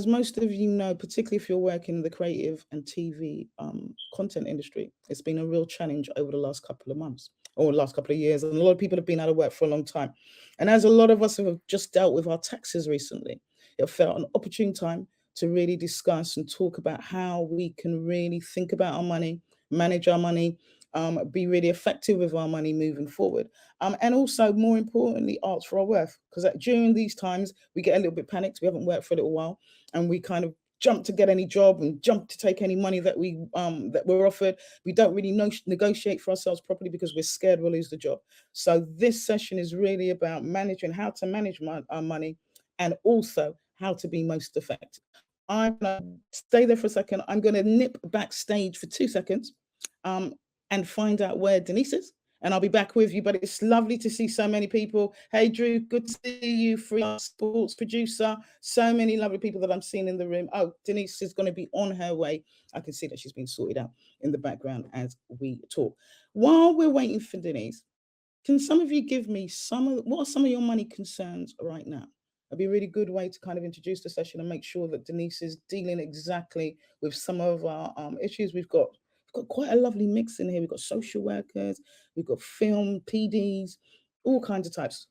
as most of you know, particularly if you're working in the creative and TV content industry, it's been a real challenge over the last couple of months or last couple of years. And a lot of people have been out of work for a long time. And as a lot of us have just dealt with our taxes recently, it felt an opportune time to really discuss and talk about how we can really think about our money, manage our money, be really effective with our money moving forward. And also, more importantly, ask for our worth. Because during these times, we get a little bit panicked. We haven't worked for a little while, and we kind of jump to get any job and jump to take any money that we're offered. We don't really negotiate for ourselves properly because we're scared we'll lose the job. So this session is really about managing how to manage our money, and also how to be most effective. I'm gonna stay there for a second. I'm gonna nip backstage for 2 seconds, and find out where Denise is. And I'll be back with you. But it's lovely to see so many people. Hey, Drew, good to see you, freelance sports producer. So many lovely people that I'm seeing in the room. Oh, Denise is going to be on her way. I can see that she's been sorted out in the background as we talk. While we're waiting for Denise, can some of you give me what are some of your money concerns right now? It'd be a really good way to kind of introduce the session and make sure that Denise is dealing exactly with some of our issues. We've got quite a lovely mix in here. We've got social workers, we've got film PDs, all kinds of types.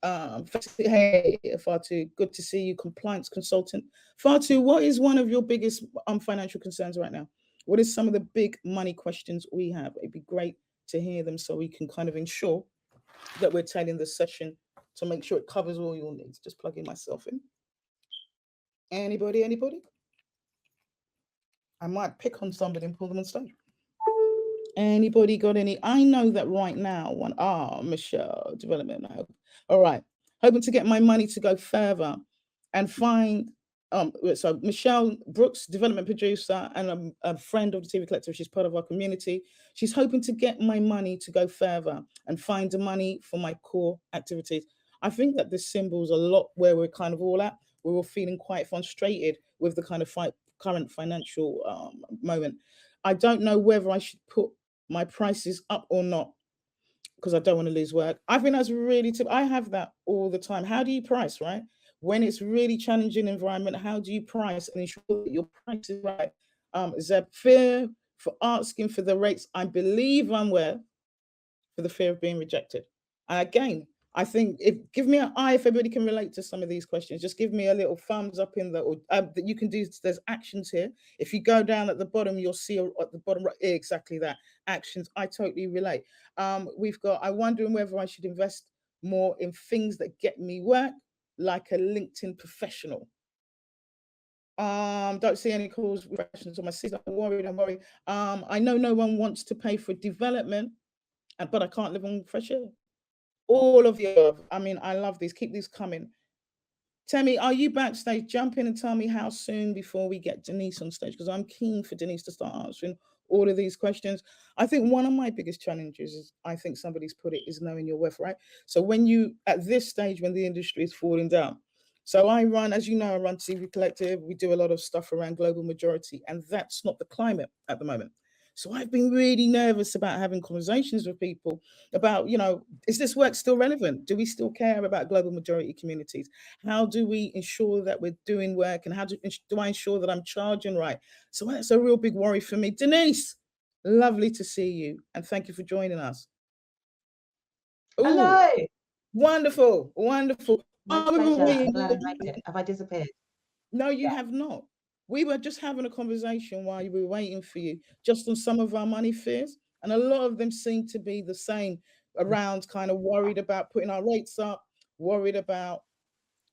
Hey, Fatu, good to see you. Compliance consultant. Fatu, what is one of your biggest financial concerns right now? What is some of the big money questions we have? It'd be great to hear them so we can kind of ensure that we're tailoring the session to make sure it covers all your needs. Just plugging myself in. Anybody? I might pick on somebody and pull them on stage. Anybody got any? I know that right now, Michelle, development. I hope. All right. Hoping to get my money to go further and find, so Michelle Brooks, development producer and a friend of the TV Collective. She's part of our community. She's hoping to get my money to go further and find the money for my core activities. I think that this symbols a lot where we're kind of all at. We're all feeling quite frustrated with the kind of current financial moment. I don't know whether I should put my prices up or not because I don't want to lose work. I think that's really I have that all the time. How do you price, right? When it's really challenging environment, how do you price and ensure that your price is right? Is there fear for asking for the rates I believe I'm worth for the fear of being rejected? And again, I think give me an eye if everybody can relate to some of these questions. Just give me a little thumbs up in that you can do. There's actions here. If you go down at the bottom, you'll see at the bottom right, exactly that actions. I totally relate. We've got. I'm wondering whether I should invest more in things that get me work, like a LinkedIn professional. Don't see any calls, questions on my season. I'm worried. I know no one wants to pay for development, but I can't live on fresh air. All of the above. I mean, I love these. Keep these coming. Temi, are you backstage? Jump in and tell me how soon before we get Denise on stage, because I'm keen for Denise to start answering all of these questions. I think one of my biggest challenges is, I think somebody's put it, is knowing your worth, right? So when you, at this stage, when the industry is falling down, so I run, as you know, I run TV Collective. We do a lot of stuff around global majority, and that's not the climate at the moment. So I've been really nervous about having conversations with people about, is this work still relevant? Do we still care about global majority communities? How do we ensure that we're doing work, and how do I ensure that I'm charging right? So that's a real big worry for me. Denise, lovely to see you, and thank you for joining us. Ooh, hello. Wonderful. My pleasure. I'm glad I made it. Have I disappeared? No, you have not. We were just having a conversation while we were waiting for you, just on some of our money fears. And a lot of them seem to be the same, around kind of worried about putting our rates up, worried about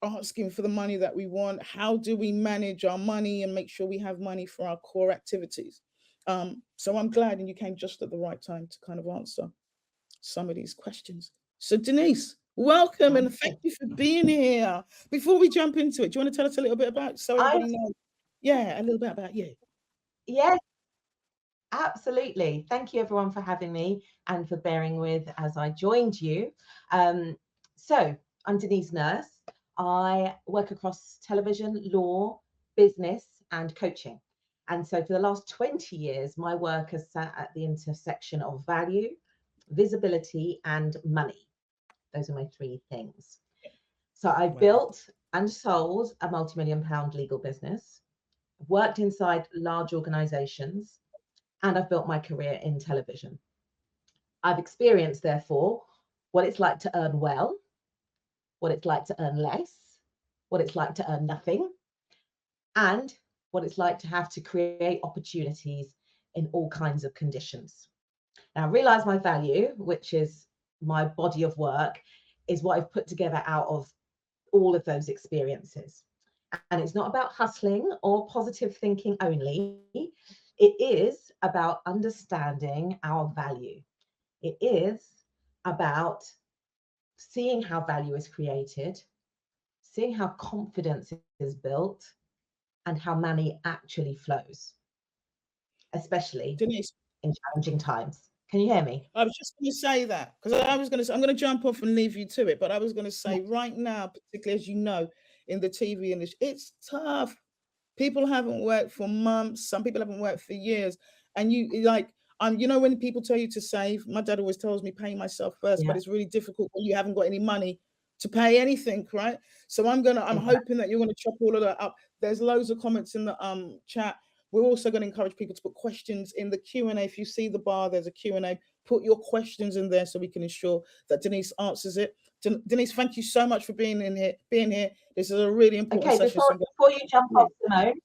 asking for the money that we want. How do we manage our money and make sure we have money for our core activities? So I'm glad, and you came just at the right time to kind of answer some of these questions. So Denise, welcome and thank you for being here. Before we jump into it, do you want to tell us a little bit about, so everybody knows? Yeah, a little bit about you. Yes, absolutely. Thank you everyone for having me and for bearing with as I joined you. So I'm Denise Nurse. I work across television, law, business and coaching. And so for the last 20 years, my work has sat at the intersection of value, visibility and money. Those are my three things. So I built and sold a multi-million-pound legal business. worked inside large organizations, and I've built my career in television. I've experienced, therefore, what it's like to earn well, what it's like to earn less, what it's like to earn nothing, and what it's like to have to create opportunities in all kinds of conditions. Now, realize my value, which is my body of work, is what I've put together out of all of those experiences. And it's not about hustling or positive thinking only. It is about understanding our value. It is about seeing how value is created, seeing how confidence is built, and how money actually flows, especially Denise, in challenging times. Can you hear me? I was just going to say that because I was going to say, I'm going to jump off and leave you to it, but I was going to Yeah. say right now, particularly as you know, in the TV industry, it's tough. People haven't worked for months. Some people haven't worked for years. And you like, you know, when people tell you to save, my dad always tells me pay myself first, but Yeah, it's really difficult when you haven't got any money to pay anything, right? So I'm exactly. hoping that you're gonna chop all of that up. There's loads of comments in the chat. We're also going to encourage people to put questions in the Q&A. If you see the bar, there's a Q&A. Put your questions in there so we can ensure that Denise answers it. Denise, thank you so much for being here. This is a really important Okay, session. So before you jump off, Simone, yes,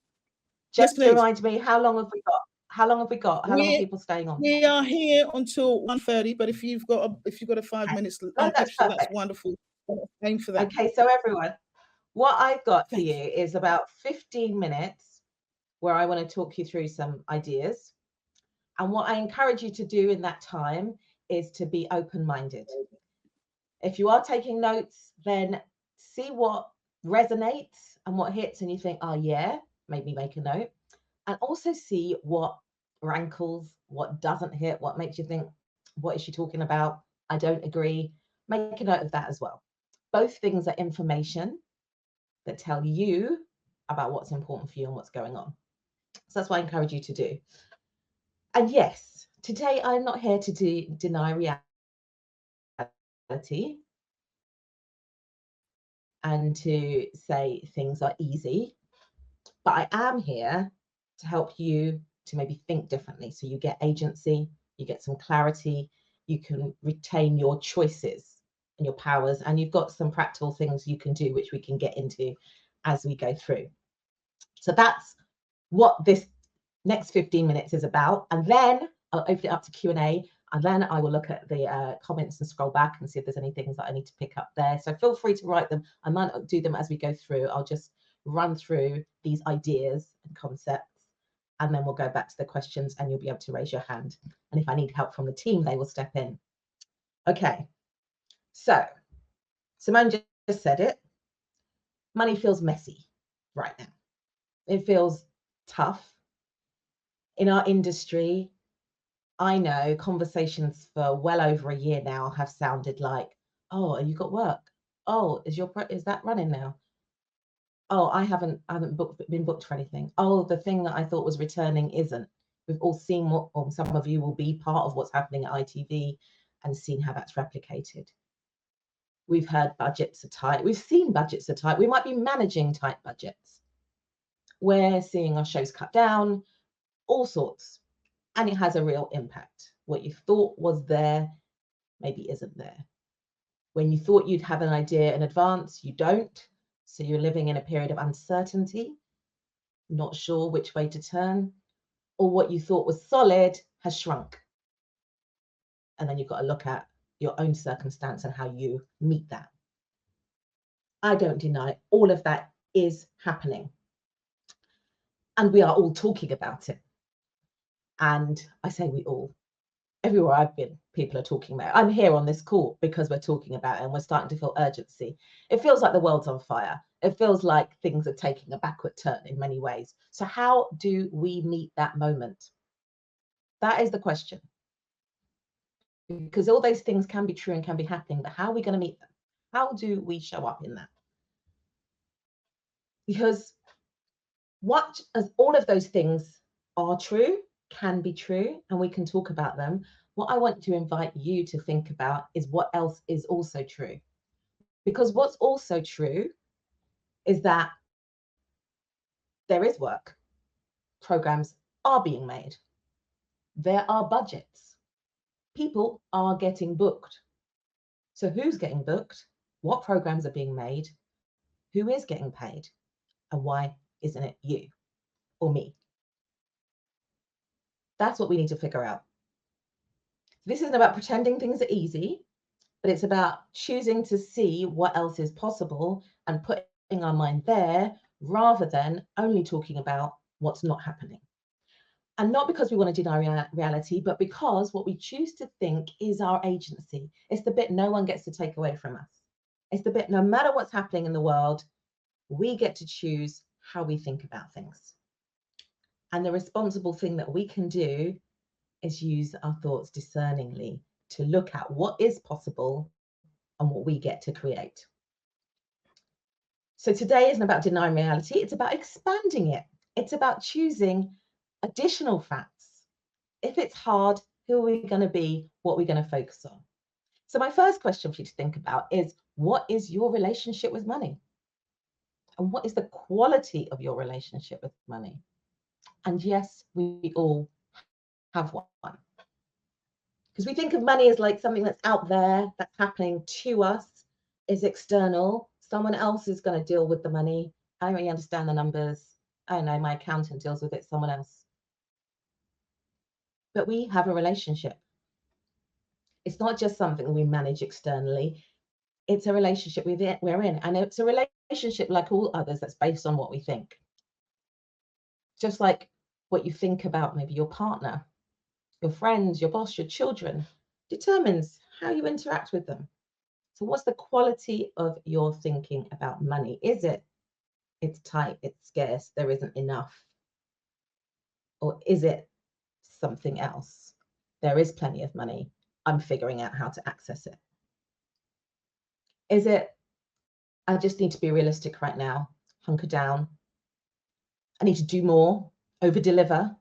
just please. remind me, how long have we got? How long have we got? How long are We people staying on? we are here until 1:30, but if you've got a 5 minutes No, that's extra, that's perfect. wonderful. Aim for that. Okay, so everyone, what I've got for Thank you you. is about 15 minutes where I want to talk you through some ideas. And what I encourage you to do in that time is to be open-minded. If you are taking notes, then see what resonates and what hits, and you think, oh, yeah, make me make a note. And also see what rankles, what doesn't hit, what makes you think, what is she talking about? I don't agree. Make a note of that as well. Both things are information that tell you about what's important for you and what's going on. So that's what I encourage you to do. And yes, today I'm not here to deny reality and to say things are easy, but I am here to help you to maybe think differently. So you get agency, you get some clarity, you can retain your choices and your powers, and you've got some practical things you can do, which we can get into as we go through. So that's what this next 15 minutes is about. And then I'll open it up to Q&A, and then I will look at the comments and scroll back and see if there's any things that I need to pick up there. So feel free to write them. I might not do them as we go through. I'll just run through these ideas and concepts, and then we'll go back to the questions, and you'll be able to raise your hand. And if I need help from the team, they will step in. Okay, so Simone just said it. Money feels messy right now. It feels tough. In our industry, I know conversations for well over a year now have sounded like, oh, you got work? Oh, is that running now? Oh, I haven't been booked for anything. Oh, the thing that I thought was returning isn't. We've all seen what, or some of you will be part of what's happening at ITV and seen how that's replicated. We've heard budgets are tight. We've seen budgets are tight. We might be managing tight budgets. We're seeing our shows cut down, all sorts. And it has a real impact. What you thought was there maybe isn't there. When you thought you'd have an idea in advance, you don't. So you're living in a period of uncertainty, not sure which way to turn, or what you thought was solid has shrunk. And then you've got to look at your own circumstance and how you meet that. I don't deny all of that is happening. And we are all talking about it. And I say we all. Everywhere I've been, people are talking about it. I'm here on this call because we're talking about it and we're starting to feel urgency. It feels like the world's on fire. It feels like things are taking a backward turn in many ways. So how do we meet that moment? That is the question. Because all those things can be true and can be happening, but how are we going to meet them? How do we show up in that? Because what as all of those things are true, can be true, and we can talk about them. What I want to invite you to think about is what else is also true. Because what's also true is that there is work. programs are being made. There are budgets. People are getting booked. So who's getting booked? What programs are being made? Who is getting paid? And why isn't it you or me? That's what we need to figure out. This isn't about pretending things are easy, but it's about choosing to see what else is possible and putting our mind there rather than only talking about what's not happening. And not because we want to deny reality, but because what we choose to think is our agency. It's the bit no one gets to take away from us. It's the bit, no matter what's happening in the world, we get to choose how we think about things. And the responsible thing that we can do is use our thoughts discerningly to look at what is possible and what we get to create. So today isn't about denying reality, it's about expanding it. It's about choosing additional facts. If it's hard, who are we going to be? What are we going to focus on? So my first question for you to think about is, what is your relationship with money? And what is the quality of your relationship with money? And yes, we all have one. Because we think of money as like something that's out there, that's happening to us, is external. Someone else is going to deal with the money. I don't really understand the numbers. I don't know, my accountant deals with it, someone else. But we have a relationship. It's not just something we manage externally. It's a relationship we're in. And it's a relationship like all others that's based on what we think. Just like what you think about maybe your partner, your friends, your boss, your children, determines how you interact with them. So what's the quality of your thinking about money? Is it, it's tight, it's scarce, there isn't enough? Or is it something else? There is plenty of money. I'm figuring out how to access it. Is it, I just need to be realistic right now, hunker down. I need to do more, over deliver.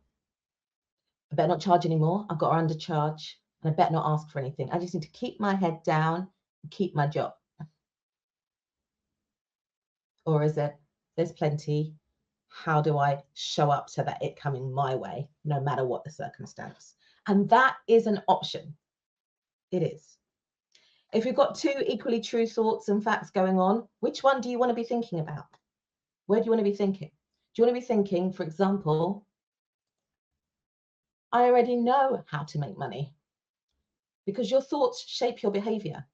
I better not charge anymore. I've got to undercharge, and I better not ask for anything. I just need to keep my head down and keep my job. Or is it, there's plenty, how do I show up so that it coming my way, no matter what the circumstance? And that is an option. It is. If you've got two equally true thoughts and facts going on, which one do you want to be thinking about? Where do you want to be thinking? Do you want to be thinking, for example, I already know how to make money? Because your thoughts shape your behavior,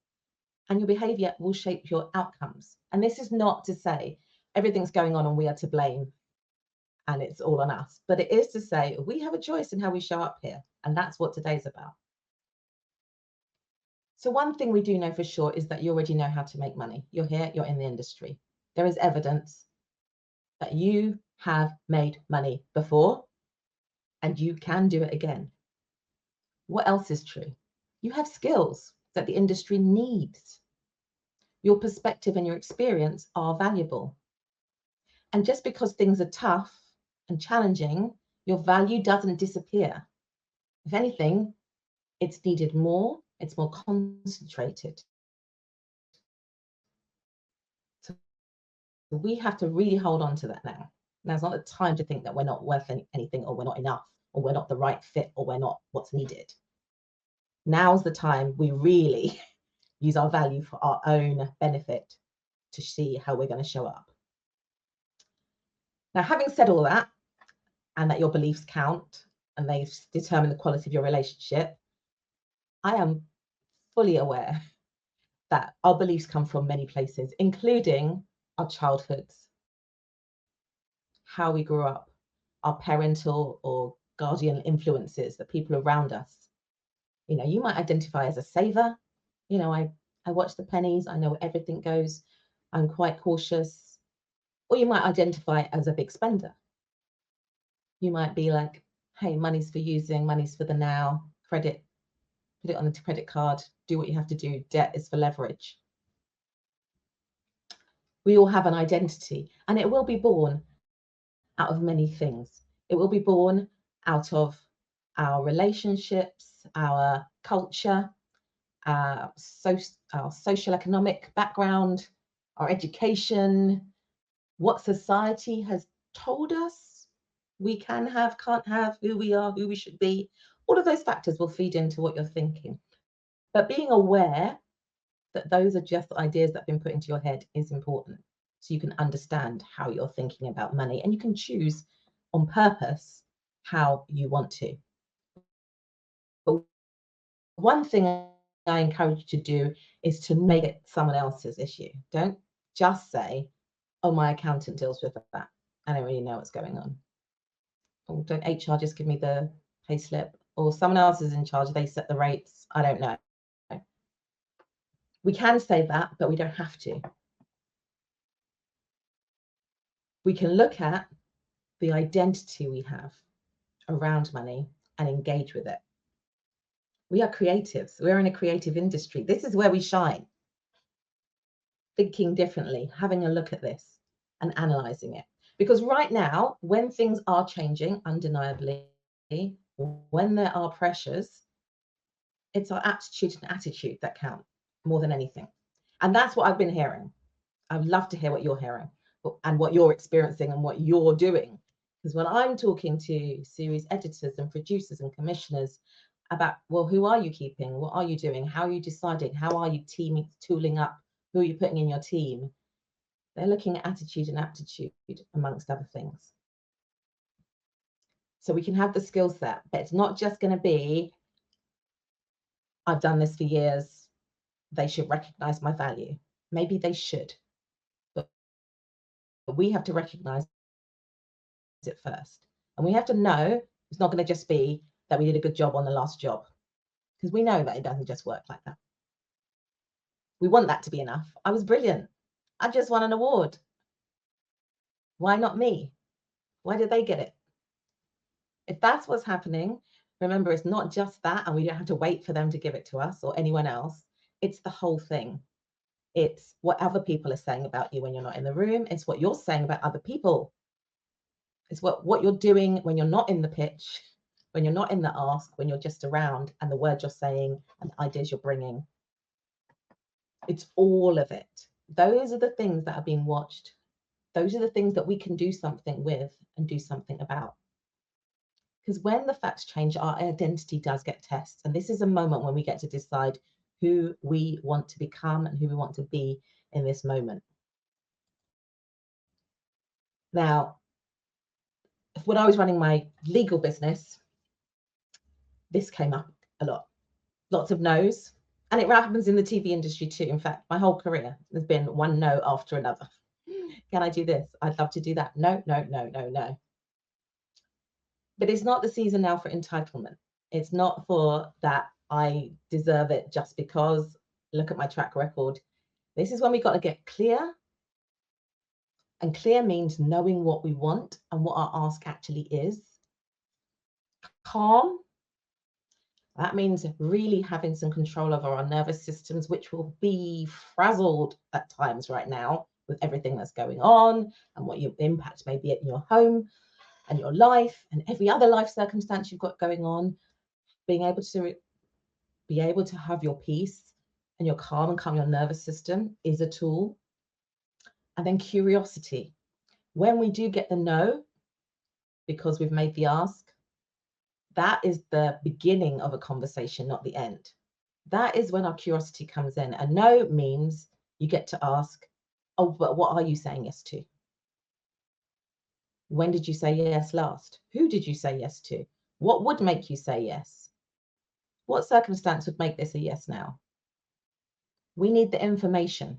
and your behavior will shape your outcomes. And this is not to say everything's going on and we are to blame and it's all on us, but it is to say we have a choice in how we show up here, and that's what today's about. So one thing we do know for sure is that you already know how to make money. You're here, you're in the industry. There is evidence that you have made money before and you can do it again. What else is true? You have skills that the industry needs. Your perspective and your experience are valuable. And just because things are tough and challenging, your value doesn't disappear. If anything, it's needed more, it's more concentrated. So we have to really hold on to that now. Now's not the time to think that we're not worth anything, or we're not enough, or we're not the right fit, or we're not what's needed. Now's the time we really use our value for our own benefit to see how we're going to show up. Now, having said all that, and that your beliefs count and they determine the quality of your relationship, I am fully aware that our beliefs come from many places, including our childhoods, how we grew up, our parental or guardian influences, the people around us. You know, you might identify as a saver. You know, I watch the pennies, I know where everything goes, I'm quite cautious. Or you might identify as a big spender. You might be like, hey, money's for using, money's for the now, credit, put it on the credit card, do what you have to do, debt is for leverage. We all have an identity, and it will be born out of many things. It will be born out of our relationships, our culture, our social economic background, our education, what society has told us we can have, can't have, who we are, who we should be. All of those factors will feed into what you're thinking. But being aware that those are just ideas that have been put into your head is important. So you can understand how you're thinking about money, and you can choose on purpose how you want to. But one thing I encourage you to do is to make it someone else's issue. Don't just say, oh, my accountant deals with that. I don't really know what's going on. Or don't HR just give me the pay slip? Or someone else is in charge, they set the rates. I don't know. We can say that, but we don't have to. We can look at the identity we have around money and engage with it. We are creatives. We're in a creative industry. This is where we shine. Thinking differently, having a look at this and analysing it. Because right now, when things are changing undeniably, when there are pressures, it's our aptitude and attitude that count more than anything. And that's what I've been hearing. I'd love to hear what you're hearing and what you're experiencing and what you're doing. Because when I'm talking to series editors and producers and commissioners about, well, who are you keeping? What are you doing? How are you deciding? How are you teaming, tooling up? Who are you putting in your team? They're looking at attitude and aptitude, amongst other things. So we can have the skill set, but it's not just going to be, I've done this for years, they should recognize my value. Maybe they should, but we have to recognize it first. And we have to know it's not going to just be that we did a good job on the last job, because we know that it doesn't just work like that. We want that to be enough. I was brilliant. I just won an award. Why not me? Why did they get it? If that's what's happening, remember, it's not just that, and we don't have to wait for them to give it to us or anyone else. It's the whole thing. It's what other people are saying about you when you're not in the room. It's what you're saying about other people. It's what you're doing when you're not in the pitch, when you're not in the ask, when you're just around, and the words you're saying and the ideas you're bringing. It's all of it. Those are the things that are being watched. Those are the things that we can do something with and do something about. Because when the facts change, our identity does get tested. And this is a moment when we get to decide who we want to become and who we want to be in this moment. Now, when I was running my legal business, this came up a lot. Lots of no's. And it happens in the TV industry too. In fact, my whole career, there's been one no after another. Can I do this? I'd love to do that. No, no, no, no, no. But it's not the season now for entitlement. It's not for that I deserve it just because, look at my track record. This is when we got to get clear. And clear means knowing what we want and what our ask actually is. Calm. That means really having some control over our nervous systems, which will be frazzled at times right now with everything that's going on and what your impact may be in your home and your life and every other life circumstance you've got going on. Being able to have your peace and your calm and calm your nervous system is a tool. And then curiosity. When we do get the no, because we've made the ask, that is the beginning of a conversation, not the end. That is when our curiosity comes in. A no means you get to ask, oh, but what are you saying yes to? When did you say yes last? Who did you say yes to? What would make you say yes? What circumstance would make this a yes now? We need the information.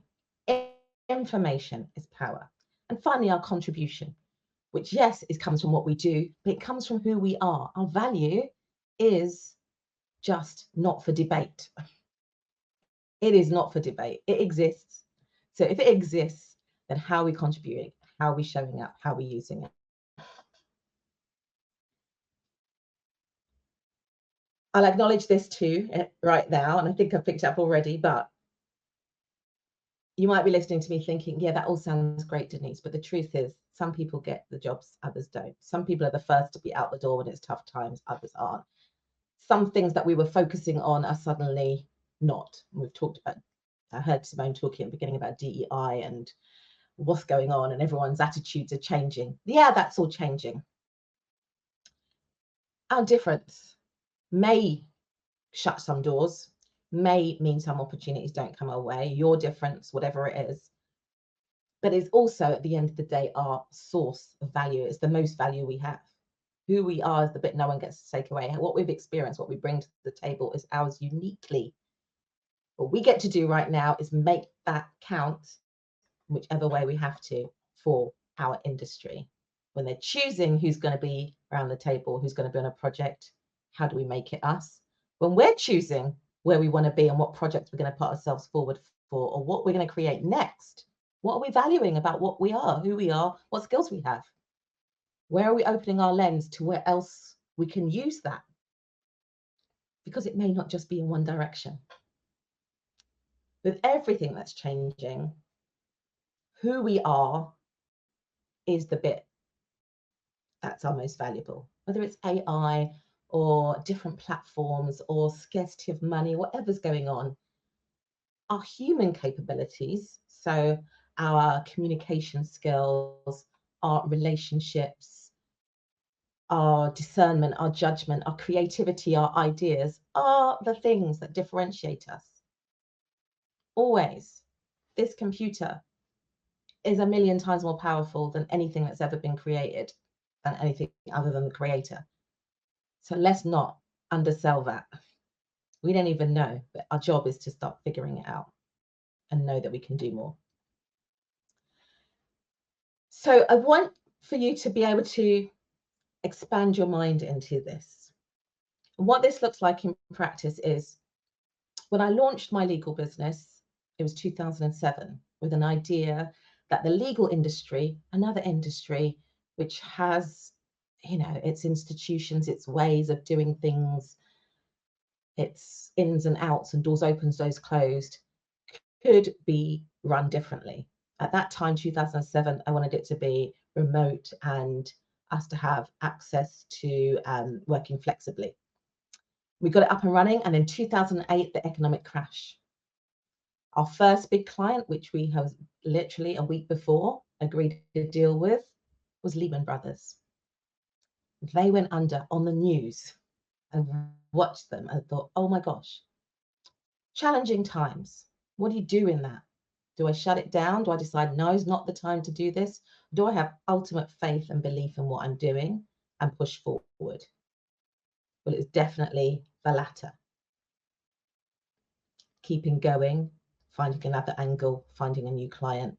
Information is power. And finally, our contribution, which, yes, it comes from what we do, but it comes from who we are. Our value is just not for debate. It is not for debate. It exists. So if it exists, then how are we contributing? How are we showing up? How are we using it? I'll acknowledge this too right now, and I think I've picked it up already, but you might be listening to me thinking, yeah, that all sounds great, Denise, but the truth is some people get the jobs, others don't. Some people are the first to be out the door when it's tough times, others aren't. Some things that we were focusing on are suddenly not. We've talked about, I heard Simone talking at the beginning about DEI and what's going on and everyone's attitudes are changing. Yeah, that's all changing. Our difference may shut some doors, may mean some opportunities don't come our way, your difference, whatever it is. But it's also, at the end of the day, our source of value. It's the most value we have. Who we are is the bit no one gets to take away. What we've experienced, what we bring to the table is ours uniquely. What we get to do right now is make that count whichever way we have to for our industry. When they're choosing who's going to be around the table, who's going to be on a project, how do we make it us? When we're choosing where we want to be and what projects we're going to put ourselves forward for, or what we're going to create next, what are we valuing about what we are, who we are, what skills we have? Where are we opening our lens to where else we can use that? Because it may not just be in one direction. With everything that's changing, who we are is the bit that's our most valuable. Whether it's AI or different platforms or scarcity of money, whatever's going on, our human capabilities, so our communication skills, our relationships, our discernment, our judgment, our creativity, our ideas are the things that differentiate us. Always. This computer is a million times more powerful than anything that's ever been created, than anything other than the creator. So let's not undersell that. We don't even know, but our job is to start figuring it out and know that we can do more. So I want for you to be able to expand your mind into this. And what this looks like in practice is, when I launched my legal business, it was 2007, with an idea that the legal industry, another industry which has, its institutions, its ways of doing things, its ins and outs and doors open, doors closed, could be run differently. At that time, 2007, I wanted it to be remote and us to have access to working flexibly. We got it up and running, and in 2008, the economic crash. Our first big client, which we have literally a week before agreed to deal with, was Lehman Brothers. They went under on the news. I watched them and thought, oh my gosh, challenging times. What do you do in that? Do I shut it down? Do I decide no, it's not the time to do this? Do I have ultimate faith and belief in what I'm doing and push forward? Well, it's definitely the latter. Keeping going, finding another angle, finding a new client,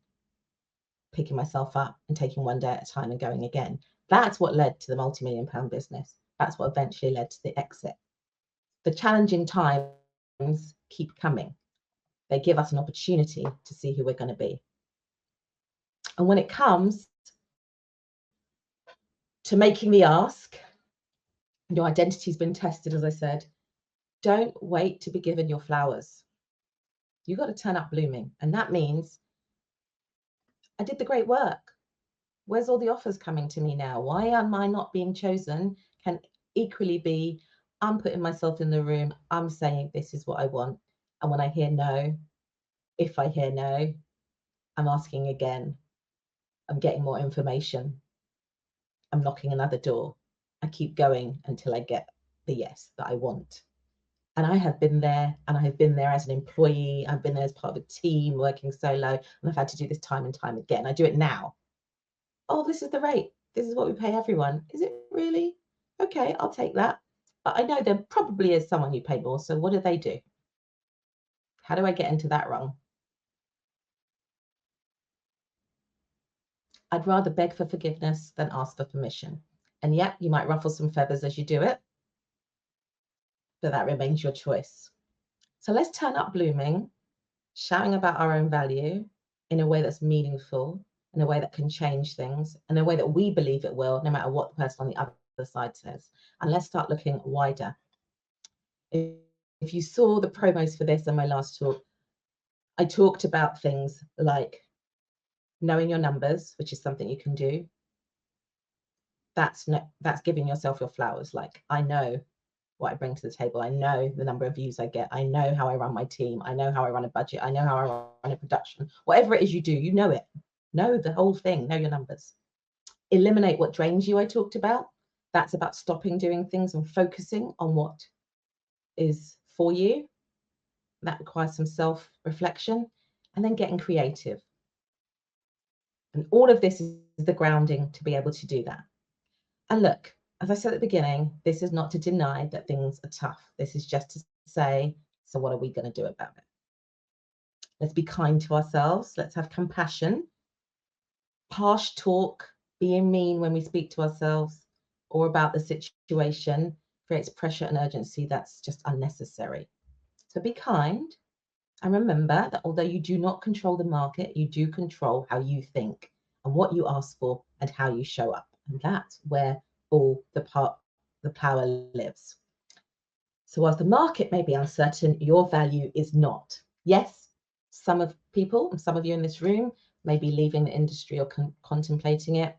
picking myself up and taking one day at a time and going again. That's what led to the multi-million-pound business. That's what eventually led to the exit. The challenging times keep coming. They give us an opportunity to see who we're going to be. And when it comes to making the ask, your identity's been tested, as I said, don't wait to be given your flowers. You've got to turn up blooming. And that means, I did the great work. Where's all the offers coming to me now? Why am I not being chosen? Can equally be, I'm putting myself in the room. I'm saying this is what I want. And when I hear no, if I hear no, I'm asking again. I'm getting more information. I'm knocking another door. I keep going until I get the yes that I want. And I have been there, and I have been there as an employee. I've been there as part of a team working solo, and I've had to do this time and time again. I do it now. Oh, this is the rate. This is what we pay everyone. Is it really? Okay, I'll take that. But I know there probably is someone you pay more. So what do they do? How do I get into that rung? I'd rather beg for forgiveness than ask for permission. And yet you might ruffle some feathers as you do it, but that remains your choice. So let's turn up blooming, shouting about our own value in a way that's meaningful, in a way that can change things, in a way that we believe it will, no matter what the person on the other side says. And let's start looking wider. If you saw the promos for this in my last talk, I talked about things like knowing your numbers, which is something you can do. That's giving yourself your flowers. Like, I know what I bring to the table. I know the number of views I get. I know how I run my team. I know how I run a budget. I know how I run a production. Whatever it is you do, you know it. Know the whole thing. Know your numbers. Eliminate what drains you, I talked about. That's about stopping doing things and focusing on what is for you. That requires some self-reflection, and then getting creative. And all of this is the grounding to be able to do that. And look, as I said at the beginning, this is not to deny that things are tough. This is just to say, so what are we going to do about it? Let's be kind to ourselves. Let's have compassion. Harsh talk, being mean when we speak to ourselves or about the situation creates pressure and urgency that's just unnecessary. So be kind. And remember that although you do not control the market, you do control how you think and what you ask for and how you show up. And that's where all the power lives. So whilst the market may be uncertain, your value is not. Yes, some of people, and some of you in this room, may be leaving the industry or contemplating it.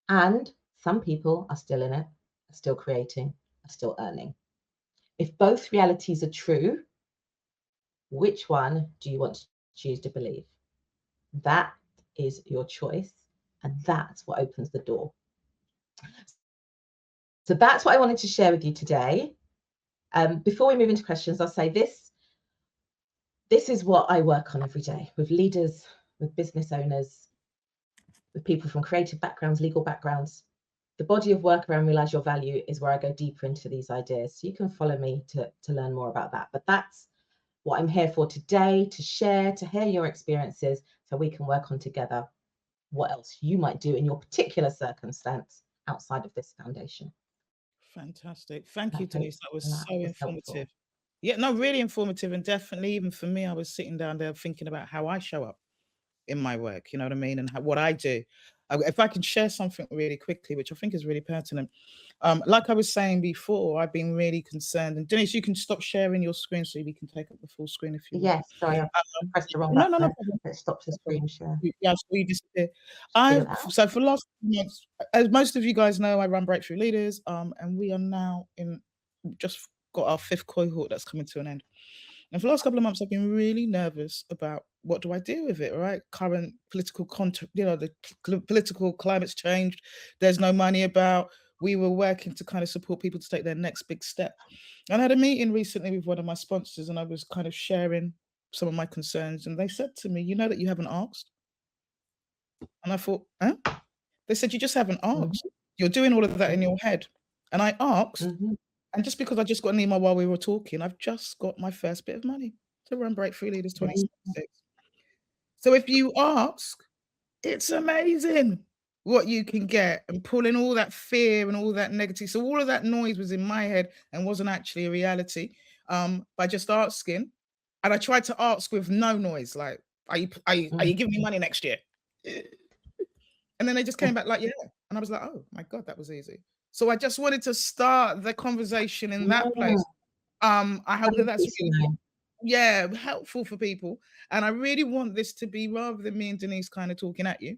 And some people are still in it, are still creating, are still earning. If both realities are true, which one do you want to choose to believe? That is your choice, and that's what opens the door. So that's what I wanted to share with you today. Before we move into questions, I'll say this is what I work on every day with leaders, with business owners, with people from creative backgrounds, legal backgrounds. The body of work around Realize Your Value is where I go deeper into these ideas. So you can follow me to learn more about that. But that's what I'm here for today, to share, to hear your experiences so we can work on together what else you might do in your particular circumstance outside of this foundation. Fantastic. Thank And you, I hope Denise. That was that so was informative. helpful. Yeah, no, really informative. And definitely, even for me, I was sitting down there thinking about how I show up in my work, you know what I mean? And what I do. If I can share something really quickly, which I think is really pertinent. Like I was saying before, I've been really concerned. And Denise, you can stop sharing your screen so we can take up the full screen if you want. Yes, sorry, I pressed the wrong No, no, no button. problem. It stops the screen share. Yeah, so you disappear. Still out. So for the last few months, as most of you guys know, I run Breakthrough Leaders, and we are now just got our 5th cohort that's coming to an end. And for the last couple of months, I've been really nervous about what do I do with it, right? Current political context, the political climate's changed. There's no money about. We were working to kind of support people to take their next big step. And I had a meeting recently with one of my sponsors, and I was kind of sharing some of my concerns. And they said to me, you know that you haven't asked? And I thought, huh? They said, you just haven't asked. You're doing all of that in your head. And I asked, and just because I just got an email while we were talking, I've just got my first bit of money to run Breakthrough Leaders 2026. So if you ask, it's amazing what you can get, and pulling all that fear and all that negative. So all of that noise was in my head and wasn't actually a reality. By just asking, and I tried to ask with no noise, like, are you giving me money next year? And then they just came back like, yeah. And I was like, oh my God, that was easy. So I just wanted to start the conversation in that place. I hope that that's really, helpful for people. And I really want this to be, rather than me and Denise kind of talking at you,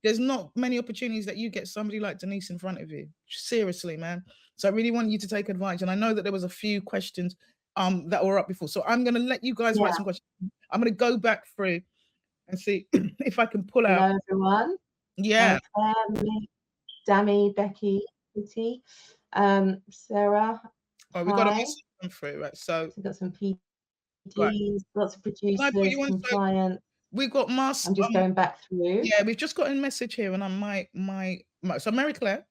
there's not many opportunities that you get somebody like Denise in front of you. Seriously, man. So I really want you to take advantage. And I know that there was a few questions that were up before. So I'm going to let you guys write some questions. I'm going to go back through and see if I can pull out. Hello, everyone. Yeah. Dami, Becky, Kitty, Sarah. Oh, we got a message come through, right? So we've got some PDs, lots of producers, compliance. We've got master. I'm just going back through. Yeah, we've just got a message here, and I so Mary Claire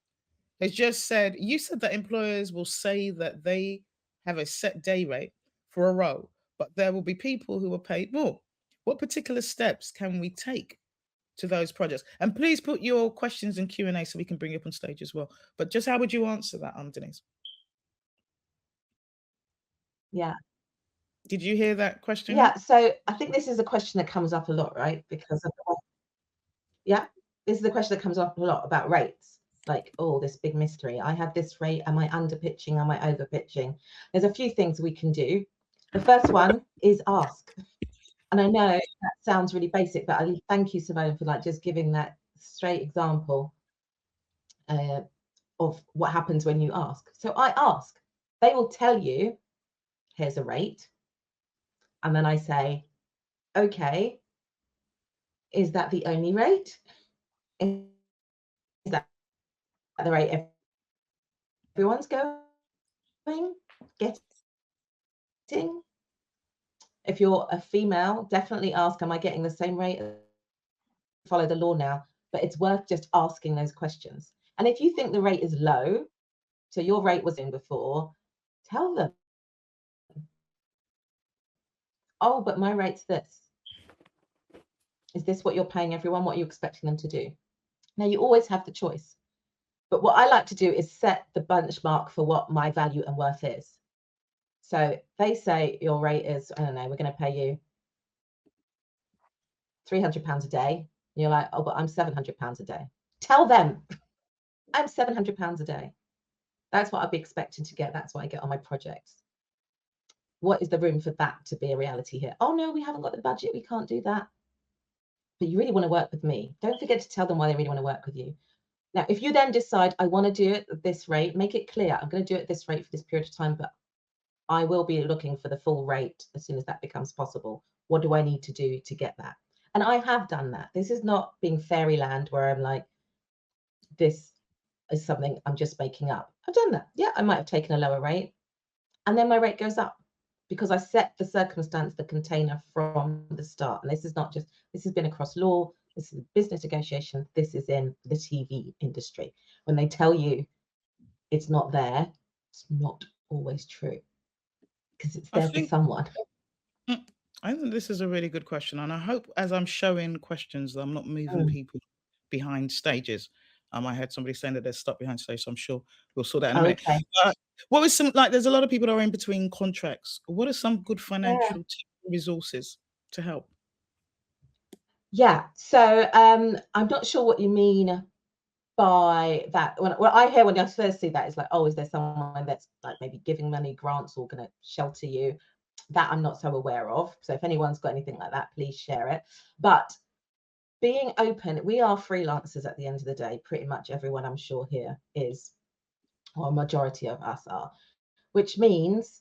has just said, you said that employers will say that they have a set day rate for a role, but there will be people who are paid more. What particular steps can we take to those projects? And please put your questions in Q&A so we can bring you up on stage as well. But just how would you answer that, Denise? Yeah. Did you hear that question? Yeah, so I think this is a question that comes up a lot, right? Because of this is the question that comes up a lot about rates. Like, oh, this big mystery. I have this rate. Am I under pitching? Am I over pitching? There's a few things we can do. The first one is ask. And I know that sounds really basic, but I thank you, Simone, for just giving that straight example of what happens when you ask. So I ask. They will tell you, here's a rate. And then I say, okay, is that the only rate? Is that the rate everyone's getting. If you're a female, definitely ask, am I getting the same rate? Follow the law now, but it's worth just asking those questions. And if you think the rate is low, so your rate was in before, tell them, oh, but my rate's this. Is this what you're paying everyone? What are you expecting them to do? Now, you always have the choice. But what I like to do is set the benchmark for what my value and worth is. So they say your rate is, I don't know, we're going to pay you £300 a day. And you're like, oh, but I'm £700 a day. Tell them I'm £700 a day. That's what I'd be expecting to get. That's what I get on my projects. What is the room for that to be a reality here? Oh, no, we haven't got the budget. We can't do that. But you really want to work with me. Don't forget to tell them why they really want to work with you. Now, if you then decide, I want to do it at this rate, make it clear, I'm going to do it at this rate for this period of time, but I will be looking for the full rate as soon as that becomes possible. What do I need to do to get that? And I have done that. This is not being fairyland where I'm like, this is something I'm just making up. I've done that. Yeah, I might have taken a lower rate and then my rate goes up because I set the circumstance, the container from the start. And this is not just, this has been across law, this is business negotiation, this is in the TV industry. When they tell you it's not there, it's not always true because it's there for someone. I think this is a really good question. And I hope as I'm showing questions, that I'm not moving people behind stages. I had somebody saying that they're stuck behind stage, so I'm sure we'll sort that in a minute. Okay. What was some, like, there's a lot of people that are in between contracts. What are some good financial resources to help? Yeah, so I'm not sure what you mean by that. When I hear, when I first see that, it's like, oh, is there someone that's like maybe giving money, grants, or going to shelter you? That I'm not so aware of. So if anyone's got anything like that, please share it. But being open, we are freelancers at the end of the day. Pretty much everyone I'm sure here is, or a majority of us are, which means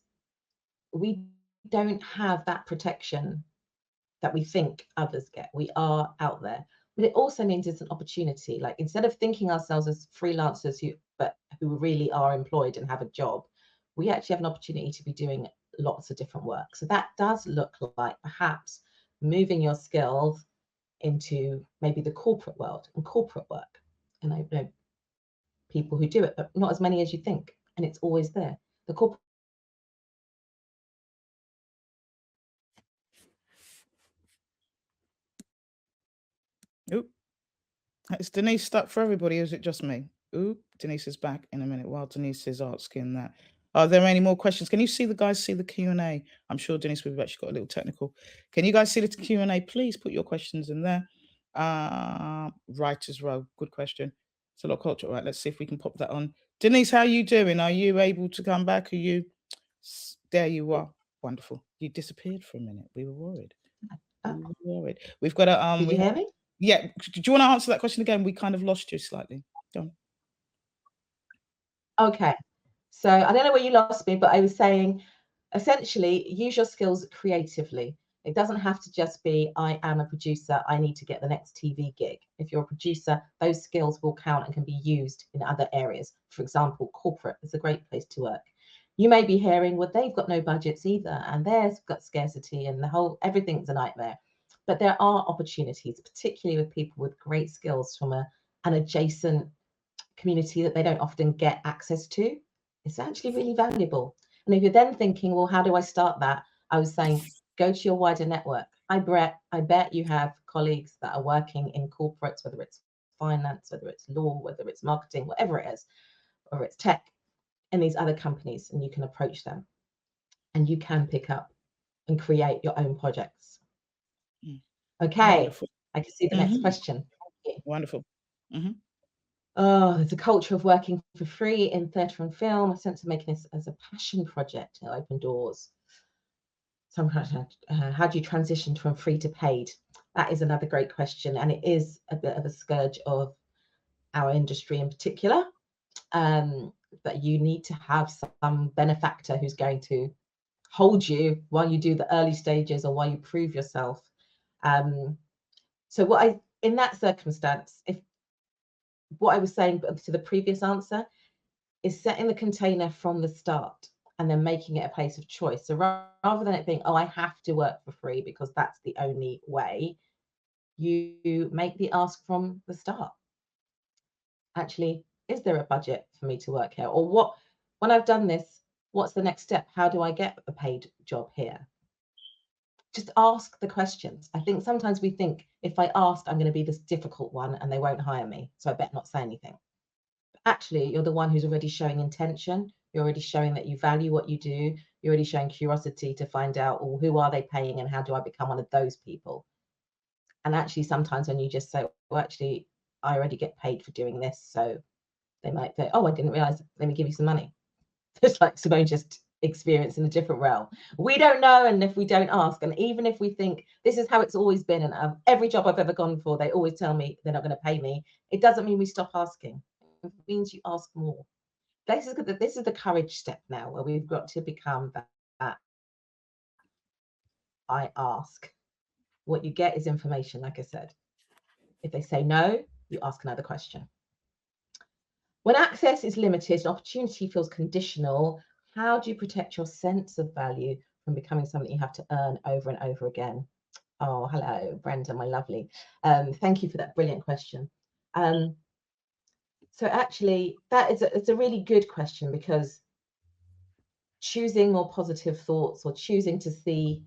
we don't have that protection that we think others get. We are out there. But it also means it's an opportunity. Like, instead of thinking ourselves as freelancers who really are employed and have a job, we actually have an opportunity to be doing lots of different work. So that does look like perhaps moving your skills into maybe the corporate world and corporate work. And I know people who do it, but not as many as you think. And it's always there. The corporate. Oop. Is Denise stuck for everybody, or is it just me? Oop. Denise is back in a minute while Denise is asking that. Are there any more questions? Can you see the guys see the Q&A? I'm sure, Denise, we've actually got a little technical. Can you guys see the Q&A? Please put your questions in there. Writers Row, good question. It's a lot of culture. Right, let's see if we can pop that on. Denise, how are you doing? Are you able to come back? Are you? There you are. Wonderful. You disappeared for a minute. We were worried. We were worried. We've got a Did you hear me? Yeah. Do you want to answer that question again? We kind of lost you slightly. Go on. Okay. So I don't know where you lost me, but I was saying, essentially, use your skills creatively. It doesn't have to just be, I am a producer, I need to get the next TV gig. If you're a producer, those skills will count and can be used in other areas. For example, corporate is a great place to work. You may be hearing, well, they've got no budgets either, and they've got scarcity, and everything's a nightmare. But there are opportunities, particularly with people with great skills from an adjacent community that they don't often get access to. It's actually really valuable. And if you're then thinking, well, how do I start that? I was saying, go to your wider network. I bet you have colleagues that are working in corporates, whether it's finance, whether it's law, whether it's marketing, whatever it is, or it's tech, in these other companies, and you can approach them and you can pick up and create your own projects. Okay. Wonderful. I can see the next question. Thank you. Wonderful. Oh, there's a culture of working for free in theatre and film, a sense of making this as a passion project to open doors. How do you transition from free to paid? That is another great question, and it is a bit of a scourge of our industry in particular. But you need to have some benefactor who's going to hold you while you do the early stages or while you prove yourself. So in that circumstance, if what I was saying to the previous answer is setting the container from the start and then making it a place of choice. So rather than it being, oh, I have to work for free because that's the only way, you make the ask from the start. Actually, is there a budget for me to work here? Or what, when I've done this, what's the next step? How do I get a paid job here? Just ask the questions. I think sometimes we think if I ask, I'm going to be this difficult one and they won't hire me. So I better not say anything. But actually, you're the one who's already showing intention. You're already showing that you value what you do. You're already showing curiosity to find out, well, who are they paying and how do I become one of those people? And actually, sometimes when you just say, well, actually, I already get paid for doing this. So they might say, oh, I didn't realize, let me give you some money. It's like Simone just experienced in a different realm. We don't know, and if we don't ask, and even if we think this is how it's always been, and every job I've ever gone for, they always tell me they're not going to pay me, it doesn't mean we stop asking. It means you ask more. This is the courage step now, where we've got to become that I ask. What you get is information, like I said. If they say no, you ask another question. When access is limited and opportunity feels conditional, how do you protect your sense of value from becoming something you have to earn over and over again? Oh, hello, Brenda, my lovely. Thank you for that brilliant question. So actually, it's a really good question, because choosing more positive thoughts or choosing to see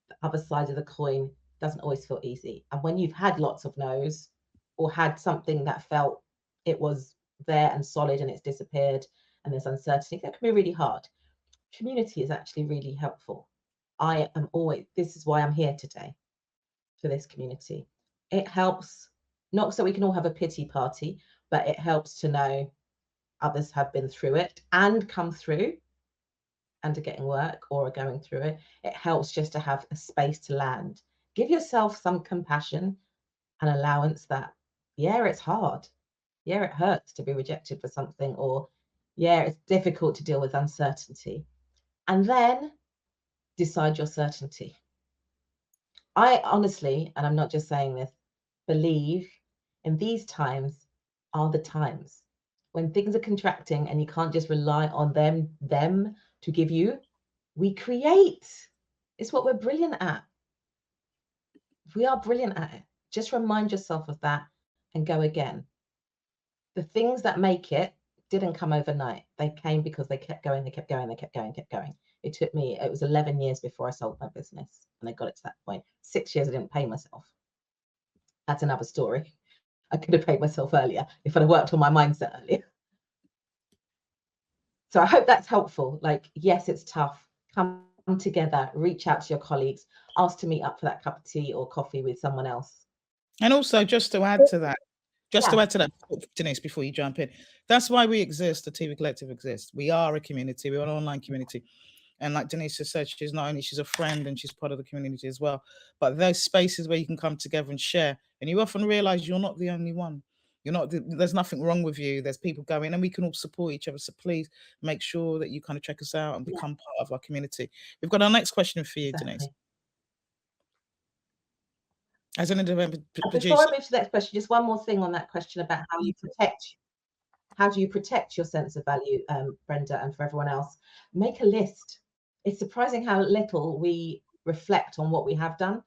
the other side of the coin doesn't always feel easy. And when you've had lots of no's, or had something that felt it was there and solid and it's disappeared and there's uncertainty, that can be really hard. Community is actually really helpful. This is why I'm here today, for this community. It helps, not so we can all have a pity party, but it helps to know others have been through it and come through and are getting work or are going through it. It helps just to have a space to land. Give yourself some compassion and allowance that, yeah, it's hard. Yeah, it hurts to be rejected for something, or yeah, it's difficult to deal with uncertainty. And then decide your certainty. I honestly, and I'm not just saying this, believe in these times are the times when things are contracting and you can't just rely on them to give you. We create. It's what we're brilliant at. We are brilliant at it. Just remind yourself of that and go again. The things that make it didn't come overnight. They came because they kept going, they kept going, they kept going, kept going. It was 11 years before I sold my business and I got it to that point. 6 years I didn't pay myself. That's another story. I could have paid myself earlier if I'd have worked on my mindset earlier. So I hope that's helpful. Like, yes, it's tough. Come together, reach out to your colleagues, ask to meet up for that cup of tea or coffee with someone else. And also, just to add to that, Denise, before you jump in, that's why we exist. The TV Collective exists. We are a community. We're an online community. And like Denise has said, she's a friend and she's part of the community as well. But those spaces where you can come together and share, and you often realize you're not the only one. There's nothing wrong with you. There's people going, and we can all support each other. So please make sure that you kind of check us out and become part of our community. We've got our next question for you, Denise. As an independent producer. Before I move to the next question, just one more thing on that question about how do you protect your sense of value, Brenda, and for everyone else. Make a list. It's surprising how little we reflect on what we have done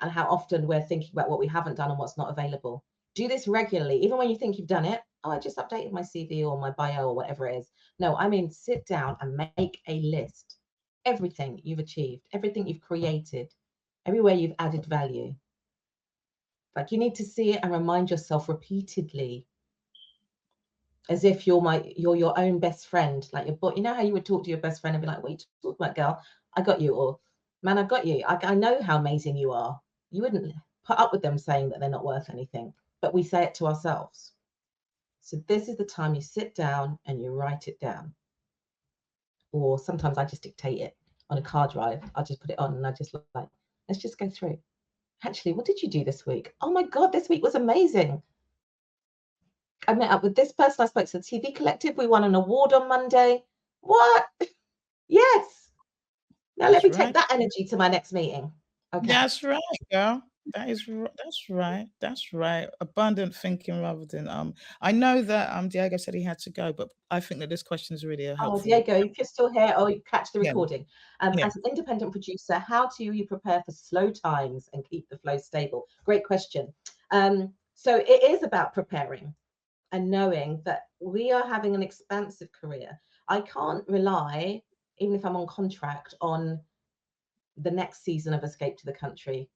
and how often we're thinking about what we haven't done and what's not available. Do this regularly, even when you think you've done it. Oh, I just updated my CV or my bio or whatever it is. No, I mean, sit down and make a list. Everything you've achieved, everything you've created, everywhere you've added value. Like, you need to see it and remind yourself repeatedly, as if you're your own best friend. Like, you know how you would talk to your best friend and be like, what are you talking about, girl? I got you. Or, man, I've got you. I know how amazing you are. You wouldn't put up with them saying that they're not worth anything, but we say it to ourselves. So this is the time you sit down and you write it down. Or sometimes I just dictate it on a car drive. I'll just put it on and I just like, let's just go through. Actually, what did you do this week? Oh my God, this week was amazing. I met up with this person. I spoke to the TV Collective. We won an award on Monday. What? Yes. Now let me take that energy to my next meeting. Okay. That's right, girl. That's right. That's right. Abundant thinking rather than I know that Diego said he had to go, but I think that this question is really a Oh, helpful. Diego, if you're still here, oh, you catch the Yeah, recording. yeah. As an independent producer, how do you prepare for slow times and keep the flow stable? Great question. So it is about preparing and knowing that we are having an expansive career. I can't rely, even if I'm on contract, on the next season of Escape to the Country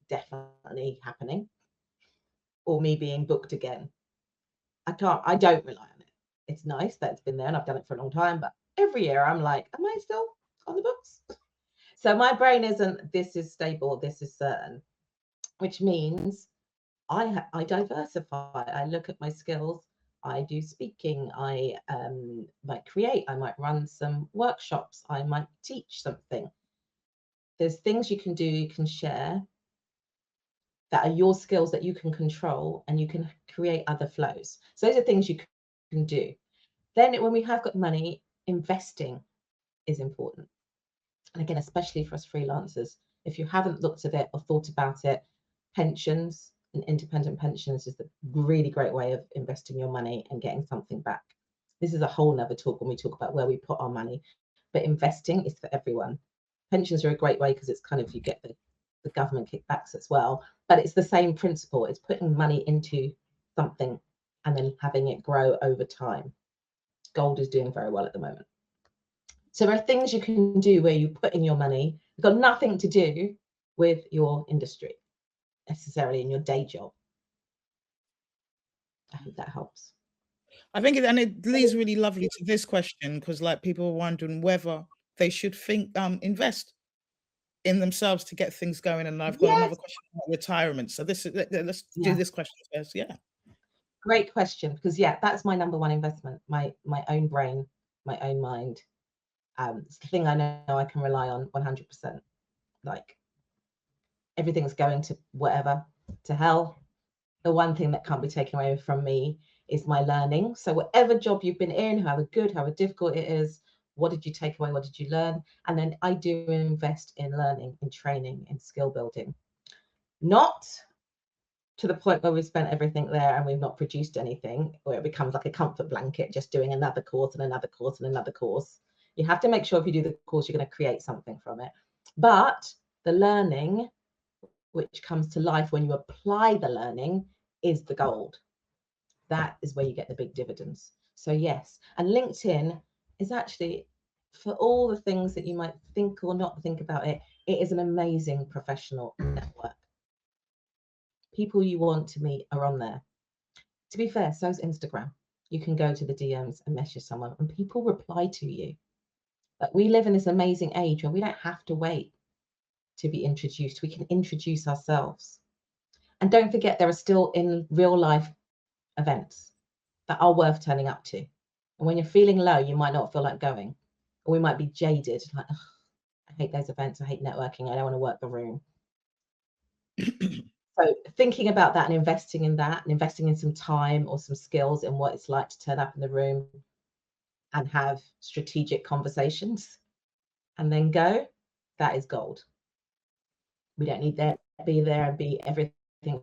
definitely happening or me being booked again. I don't rely on it. It's nice that it's been there and I've done it for a long time, but every year I'm like, am I still on the books? So my brain isn't, this is stable, this is certain, which means I diversify. I look at my skills. I do speaking. I might create. I might run some workshops. I might teach something. There's things you can do, you can share that are your skills that you can control, and you can create other flows. So those are things you can do. Then when we have got money, investing is important. And again, especially for us freelancers, if you haven't looked at it or thought about it, pensions and independent pensions is a really great way of investing your money and getting something back. This is a whole nother talk when we talk about where we put our money, but investing is for everyone. Pensions are a great way because it's kind of, you get the government kickbacks as well, but it's the same principle. It's putting money into something and then having it grow over time. Gold is doing very well at the moment. So there are things you can do where you put in your money. It's got nothing to do with your industry necessarily in your day job. I hope that helps. I think it leads really lovely to this question because like people are wondering whether they should think invest in themselves to get things going. And I've got Yes. another question about retirement. So let's do Yeah. this question first. Yeah. Great question, because yeah, that's my number one investment. My own brain, my own mind. It's the thing I know I can rely on 100%. Like everything's going to whatever, to hell. The one thing that can't be taken away from me is my learning. So whatever job you've been in, however good, however difficult it is, what did you take away? What did you learn? And then I do invest in learning, in training, in skill building. Not to the point where we've spent everything there and we've not produced anything, where it becomes like a comfort blanket, just doing another course and another course and another course. You have to make sure if you do the course, you're going to create something from it. But the learning, which comes to life when you apply the learning, is the gold. That is where you get the big dividends. So yes, and LinkedIn is actually, for all the things that you might think or not think about it, it is an amazing professional network. People you want to meet are on there. To be fair, so is Instagram. You can go to the DMs and message someone and people reply to you. But we live in this amazing age where we don't have to wait to be introduced. We can introduce ourselves. And don't forget, there are still in real life events that are worth turning up to. And when you're feeling low, you might not feel like going. Or we might be jaded, like, I hate those events, I hate networking, I don't want to work the room. So thinking about that and investing in that and investing in some time or some skills in what it's like to turn up in the room and have strategic conversations and then go, that is gold. We don't need to be there and be everything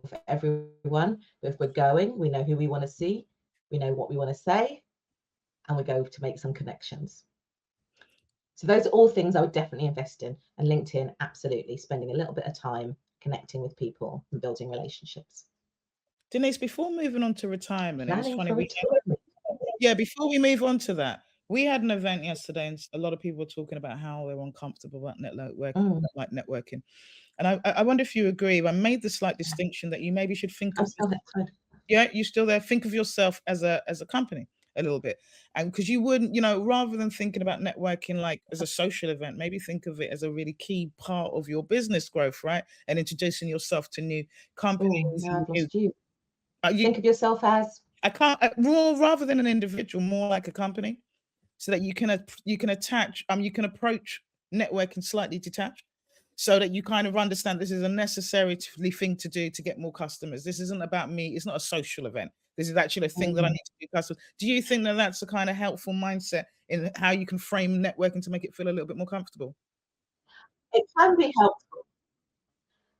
for everyone. But if we're going, we know who we want to see, we know what we want to say, and we go to make some connections. So those are all things I would definitely invest in. And LinkedIn, absolutely, spending a little bit of time connecting with people and building relationships. Denise, before moving on to retirement, and it's Planning funny, for retirement. yeah, before we move on to that, we had an event yesterday, and a lot of people were talking about how they're uncomfortable about like networking. And I wonder if you agree. I made the slight distinction that you maybe should think I'm of still there. yeah, you still there. Think of yourself as a company a little bit, and because you wouldn't, rather than thinking about networking like as a social event, maybe think of it as a really key part of your business growth, right? And introducing yourself to new companies. Oh, now And I've lost you. you Think of yourself as. I can't more rather than an individual, more like a company, so that you can attach you can approach networking slightly detached, so that you kind of understand this is a necessary thing to do to get more customers. This isn't about me. It's not a social event. This is actually a thing that I need to do customers. Do you think that that's a kind of helpful mindset in how you can frame networking to make it feel a little bit more comfortable? It can be helpful.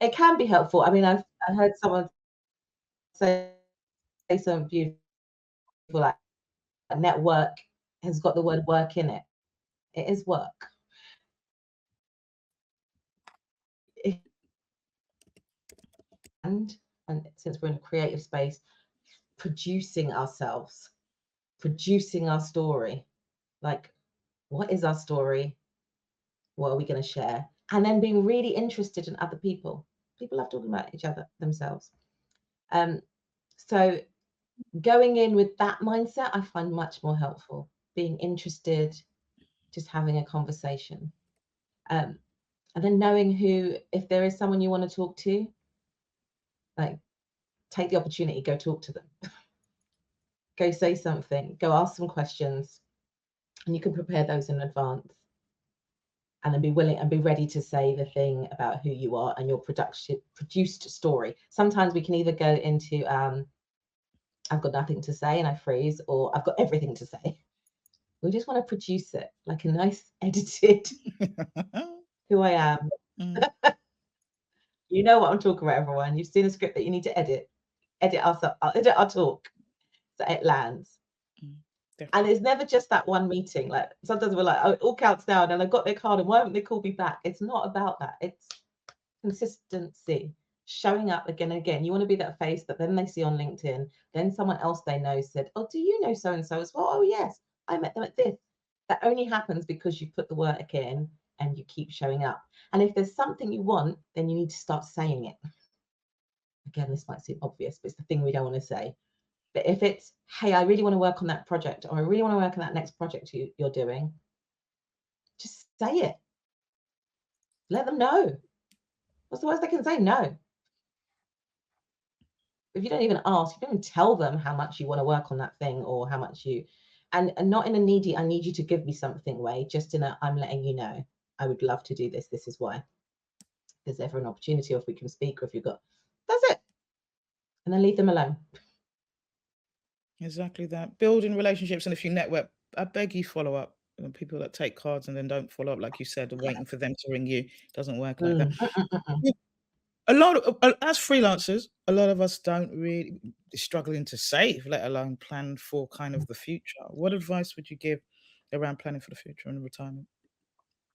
It can be helpful. I mean, I heard someone say something beautiful, like a network has got the word work in it. It is work. And since we're in a creative space, producing ourselves, producing our story. Like, what is our story? What are we going to share? And then being really interested in other people. People love talking about each other, themselves. So going in with that mindset, I find much more helpful. Being interested, just having a conversation. And then knowing who, if there is someone you want to talk to, like, take the opportunity, go talk to them. Go say something, go ask some questions, and you can prepare those in advance. And then be willing and be ready to say the thing about who you are and your produced story. Sometimes we can either go into I've got nothing to say and I freeze, or I've got everything to say. We just want to produce it like a nice edited who I am. You know what I'm talking about, everyone. You've seen a script that you need to edit our talk so it lands. And it's never just that one meeting. Like, sometimes we're like, oh, it all counts down and I've got their card and why haven't they called me back? It's not about that. It's consistency, showing up again and again. You want to be that face that then they see on LinkedIn. Then someone else they know said, oh, do you know so-and-so as well? Oh, yes, I met them at this. That only happens because you've put the work in and you keep showing up. And if there's something you want, then you need to start saying it. Again, this might seem obvious, but it's the thing we don't want to say. But if it's, hey, I really want to work on that project, or I really want to work on that next project you're doing, just say it. Let them know. What's the worst they can say? No. If you don't even ask, you don't even tell them how much you want to work on that thing, or how much you, and not in a needy, I need you to give me something way, just in a, I'm letting you know, I would love to do this. This is why. If there's ever an opportunity, or if we can speak, or if you've got, that's it. And then leave them alone. Exactly that. Building relationships, and if you network, I beg you, follow up. People that take cards and then don't follow up, like you said, and waiting for them to ring you, doesn't work like that. A lot of, as freelancers, a lot of us don't really struggling to save, let alone plan for kind of the future. What advice would you give around planning for the future and retirement?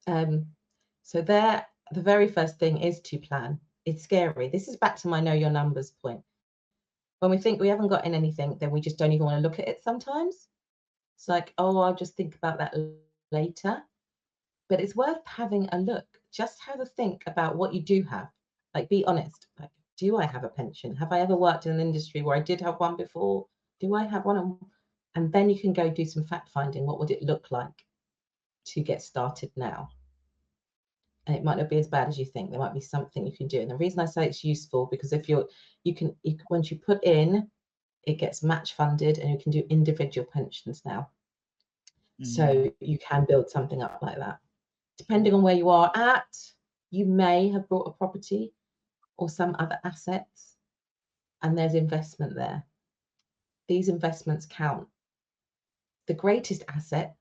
So there, the very first thing is to plan. It's scary. This is back to my know your numbers point. When we think we haven't got in anything, then we just don't even want to look at it sometimes. It's like, oh, I'll just think about that later. But it's worth having a look. Just have a think about what you do have. Like, be honest. Like, do I have a pension? Have I ever worked in an industry where I did have one before? Do I have one? And then you can go do some fact finding. What would it look like to get started now? And it might not be as bad as you think. There might be something you can do. And the reason I say it's useful, because if you can, once you put in, it gets match funded, and you can do individual pensions now. So you can build something up like that. Depending on where you are at, you may have bought a property or some other assets, and there's investment there. These investments count. The greatest asset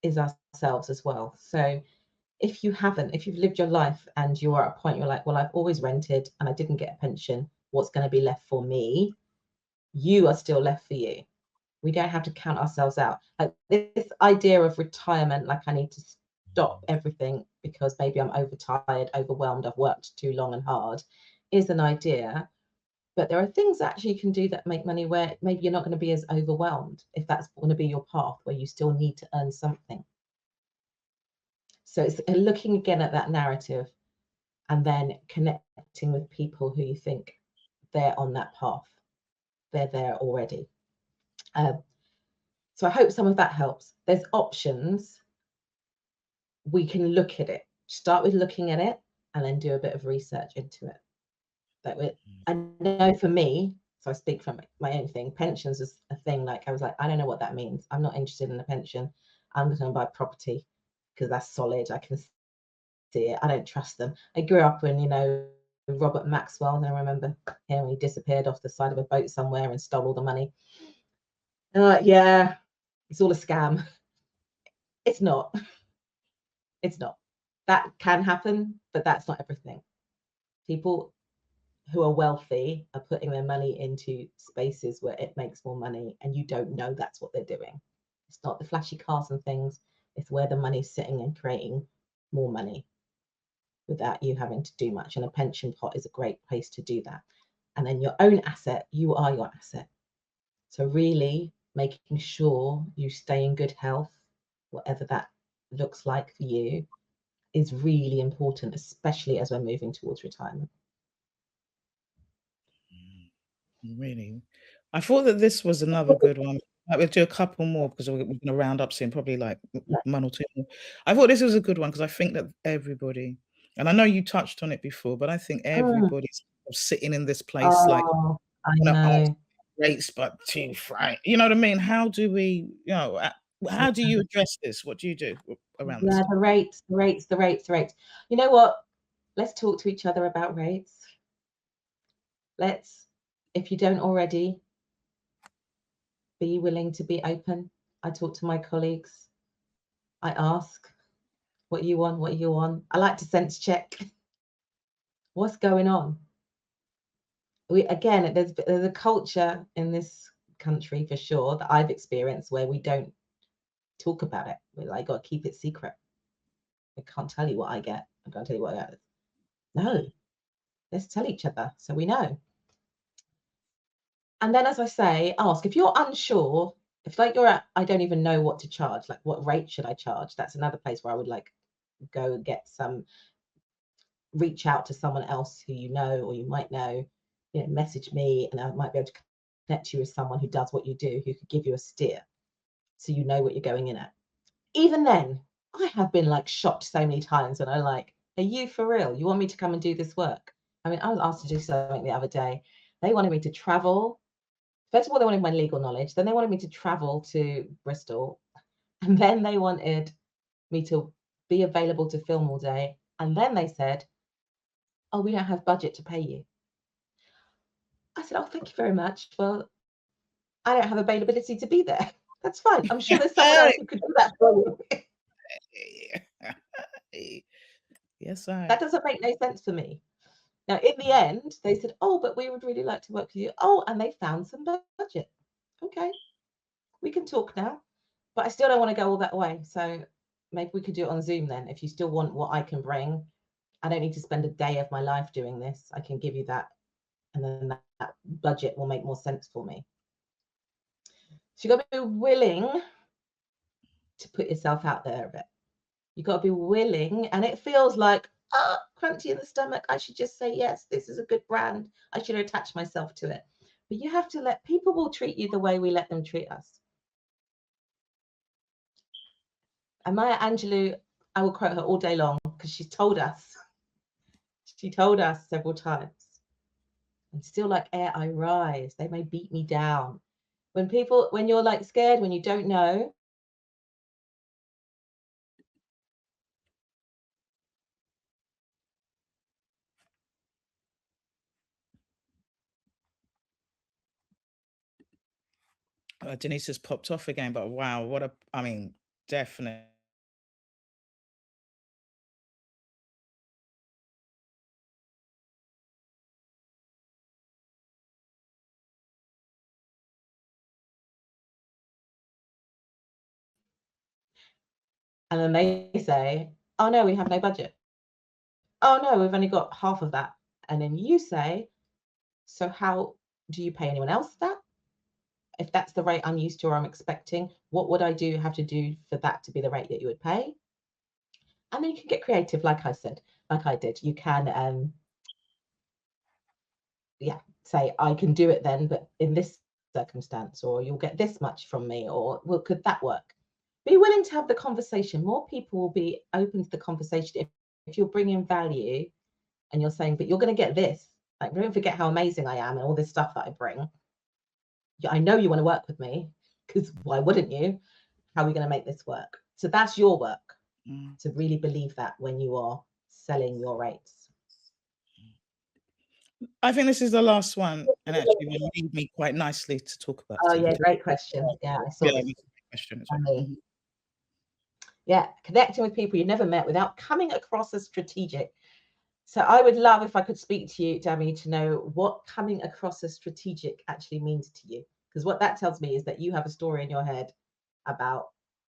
is ourselves as well. So if you've lived your life and you are at a point you're like, well, I've always rented and I didn't get a pension, what's going to be left for me? You are still left for you. We don't have to count ourselves out. Like, this idea of retirement, like I need to stop everything because maybe I'm overtired, overwhelmed, I've worked too long and hard, is an idea. But there are things actually you can do that make money where maybe you're not going to be as overwhelmed, if that's going to be your path, where you still need to earn something. So it's looking again at that narrative and then connecting with people who you think they're on that path. They're there already. So I hope some of that helps. There's options. We can look at it. Start with looking at it and then do a bit of research into it. I know for me, so I speak from my own thing, pensions is a thing. Like, I was like, I don't know what that means. I'm not interested in a pension. I'm just going to buy property because that's solid. I can see it. I don't trust them. I grew up when, Robert Maxwell, and I remember him when he disappeared off the side of a boat somewhere and stole all the money. And I'm like, yeah, it's all a scam. It's not. It's not. That can happen, but that's not everything. People who are wealthy are putting their money into spaces where it makes more money, and you don't know that's what they're doing. It's not the flashy cars and things, it's where the money's sitting and creating more money without you having to do much. And a pension pot is a great place to do that. And then your own asset, you are your asset. So really making sure you stay in good health, whatever that looks like for you, is really important, especially as we're moving towards retirement. Really, I thought that this was another good one. We'll do a couple more because we're going to round up soon, probably like one or two more. I thought this was a good one because I think that everybody, and I know you touched on it before, but I think everybody's sitting in this place like, Oh, I you know, know. rates, but too frank. You know what I mean? How do we, how do you address this? What do you do around this Yeah, stuff? the rates, the rates, the rates, the rates. You know what? Let's talk to each other about rates. Let's, if you don't already, be willing to be open. I talk to my colleagues. I ask, what you want, what you want. I like to sense check. What's going on? Again, there's a culture in this country for sure that I've experienced where we don't talk about it. We're like, got to keep it secret. I can't tell you what I get. I can't tell you what I get. No, let's tell each other so we know. And then, as I say, ask if you're unsure. If like you're at, I don't even know what to charge. Like, what rate should I charge? That's another place where I would like go and get some. Reach out to someone else who you know or you might know. You know, message me, and I might be able to connect you with someone who does what you do, who could give you a steer, so you know what you're going in at. Even then, I have been like shocked so many times when I'm like, "Are you for real? You want me to come and do this work?" I mean, I was asked to do something the other day. They wanted me to travel. First of all, they wanted my legal knowledge. Then they wanted me to travel to Bristol. And then they wanted me to be available to film all day. And then they said, "Oh, we don't have budget to pay you." I said, "Oh, thank you very much. Well, I don't have availability to be there." That's fine. I'm sure there's someone else who could do that for you. Yes, I. That doesn't make no sense for me. Now, in the end, they said, "Oh, but we would really like to work with you." Oh, and they found some budget. Okay, we can talk now. But I still don't want to go all that way. So maybe we could do it on Zoom then. If you still want what I can bring, I don't need to spend a day of my life doing this. I can give you that. And then that budget will make more sense for me. So you've got to be willing to put yourself out there a bit. You've got to be willing. And it feels like, crunchy in the stomach. I should just say, yes, this is a good brand. I should attach myself to it. But you have to let people will treat you the way we let them treat us. And Maya Angelou, I will quote her all day long because she told us several times, and still like air I rise, they may beat me down. When you're like scared, when you don't know, Denise has popped off again, but wow, I mean, definitely. and then they say, "Oh no, we have no budget. Oh no, we've only got half of that." And then you say, "So how do you pay anyone else that? If that's the rate I'm used to or I'm expecting, what would I have to do for that to be the rate that you would pay?" And then you can get creative, like I said, like I did. You can say, "I can do it then, but in this circumstance," or "You'll get this much from me," or "Well, could that work?" Be willing to have the conversation. More people will be open to the conversation if you're bringing value and you're saying, "But you're going to get this. Like, don't forget how amazing I am and all this stuff that I bring. I know you want to work with me, because why wouldn't you? How are we going to make this work?" So that's your work, to really believe that when you are selling your rates. I think this is the last one, and actually will lead me quite nicely to talk about Oh yeah, TV. great question. Yeah, I saw this. Question as well. Yeah, connecting with people you never met without coming across as strategic. So I would love if I could speak to you, Dami, to know what coming across as strategic actually means to you. Because what that tells me is that you have a story in your head about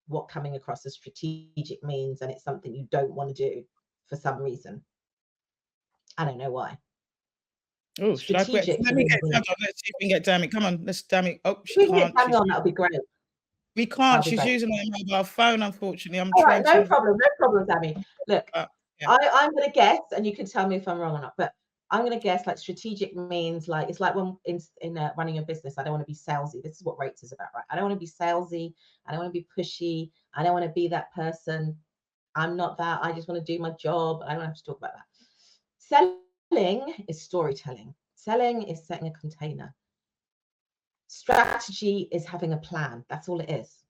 what coming across as strategic means, and it's something you don't want to do for some reason. I don't know why. Oh, should I get? Strategic Let for me me get. means, Hold on, let's see if we can get Dami. Come on, let's Dami. Oh, if she we can get can't. Dami on, that would be great. We That can't. would be She's great. using her mobile phone. Unfortunately, I'm All trying right, to. no problem, Dami. Look, Uh, yeah. I'm going to guess, and you can tell me if I'm wrong or not. But I'm going to guess like strategic means like it's like when in running a business, I don't want to be salesy. This is what rates is about, right? I don't want to be salesy. I don't want to be pushy. I don't want to be that person. I'm not that. I just want to do my job. I don't have to talk about that. Selling is storytelling. Selling is setting a container. Strategy is having a plan. That's all it is.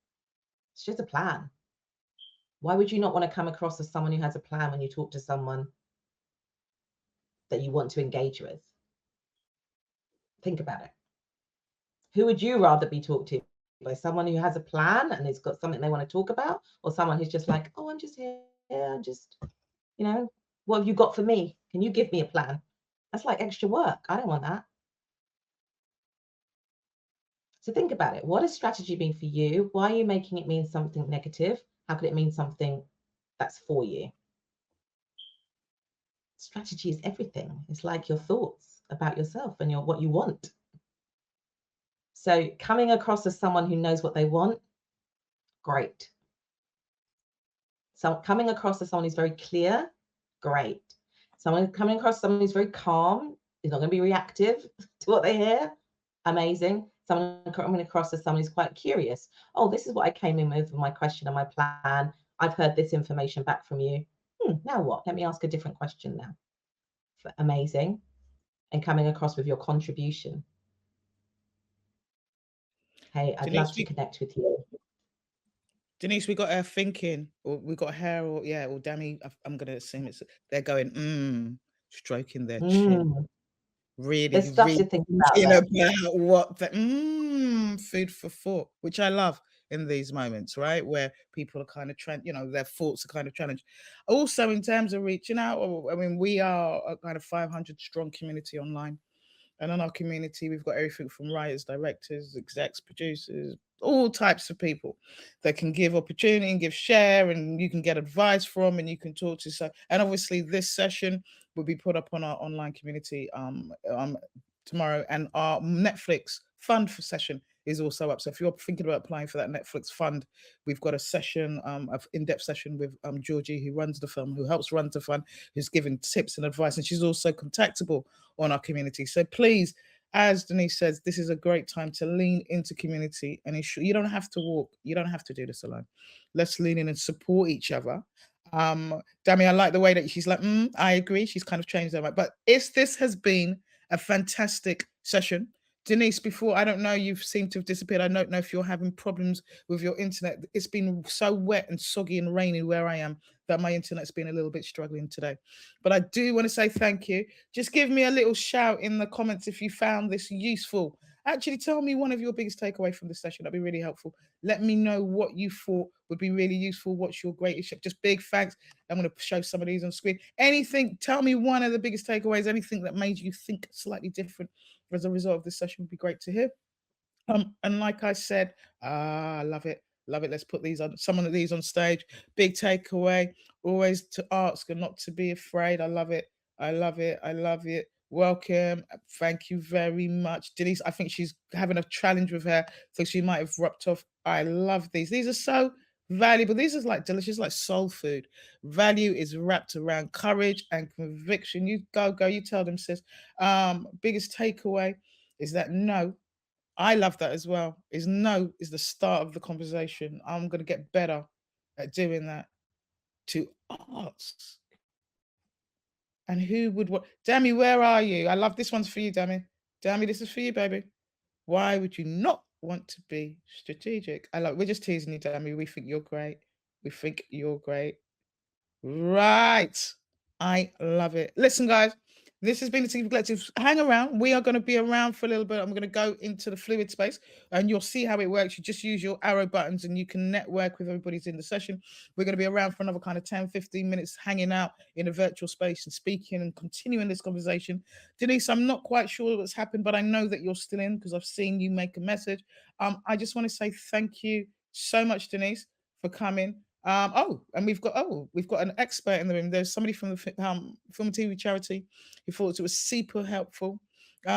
It's just a plan. Why would you not want to come across as someone who has a plan when you talk to someone that you want to engage with? Think about it. Who would you rather be talked to by? Someone who has a plan and has got something they want to talk about, or someone who's just like, oh, I'm just here, I'm just, what have you got for me? Can you give me a plan? That's like extra work. I don't want that. So think about it. What does strategy mean for you? Why are you making it mean something negative? How could it mean something that's for you? Strategy is everything. It's like your thoughts about yourself and what you want. So coming across as someone who knows what they want, great. So coming across as someone who's very clear, great. Someone coming across someone who's very calm, is not going to be reactive to what they hear, amazing. Someone coming across as someone who's quite curious. Oh, this is what I came in with my question and my plan. I've heard this information back from you. Now what? Let me ask a different question now. Amazing. And coming across with your contribution. Hey, I'd love Denise, to connect with you. Denise, we got her thinking, or we got her, or Dami. I'm gonna assume they're going, stroking their chin, There's really, stuff really to think about thinking there. about what the food for thought, which I love in these moments, right, where people are kind of their thoughts are kind of challenged. Also, in terms of reaching out, I mean, we are a kind of 500 strong community online. And in our community, we've got everything from writers, directors, execs, producers, all types of people that can give opportunity and give share, and you can get advice from, and you can talk to. So, and obviously, this session will be put up on our online community tomorrow, and our Netflix fund for session is also up. So if you're thinking about applying for that Netflix fund, we've got a session, of in-depth session with Georgie, who runs the fund, who helps run the fund, who's giving tips and advice, and she's also contactable on our community. So please, as Denise says, this is a great time to lean into community and ensure you don't have to walk, you don't have to do this alone. Let's lean in and support each other. Dami, I like the way that she's like, I agree. She's kind of changed her mind. But this has been a fantastic session. Denise, before, I don't know, you've seemed to have disappeared. I don't know if you're having problems with your internet. It's been so wet and soggy and rainy where I am that my internet's been a little bit struggling today. But I do want to say thank you. Just give me a little shout in the comments if you found this useful. Actually, tell me one of your biggest takeaway from this session. That'd be really helpful. Let me know what you thought would be really useful. What's your greatest? Just big thanks. I'm going to show some of these on screen. Anything, tell me one of the biggest takeaways, anything that made you think slightly different as a result of this session would be great to hear. And like I said, I love it. Love it. Let's put these on some of these on stage. Big takeaway, always to ask and not to be afraid. I love it. I love it. I love it. Welcome. Thank you very much. Denise, I think she's having a challenge with her, so she might have dropped off. I love these. These are so valuable. These are like delicious, like soul food. Value is wrapped around courage and conviction. You go, you tell them, sis. Biggest takeaway is that no, I love that as well. Is no is the start of the conversation. I'm going to get better at doing that. To ask. And who would what? Dami, where are you? I love this one's for you, Dami. Dami, this is for you, baby. Why would you not want to be strategic? We're just teasing you, Dami. We think you're great. We think you're great. Right. I love it. Listen, guys, This has been the TV Collective. Hang around. We are going to be around for a little bit. I'm going to go into the fluid space and you'll see how it works. You just use your arrow buttons and you can network with everybody's in the session. We're going to be around for another kind of 10, 15 minutes, hanging out in a virtual space and speaking and continuing this conversation. Denise, I'm not quite sure what's happened, but I know that you're still in because I've seen you make a message. I just want to say thank you so much, Denise, for coming. And we've got an expert in the room. There's somebody from the film and TV charity who thought it was super helpful. They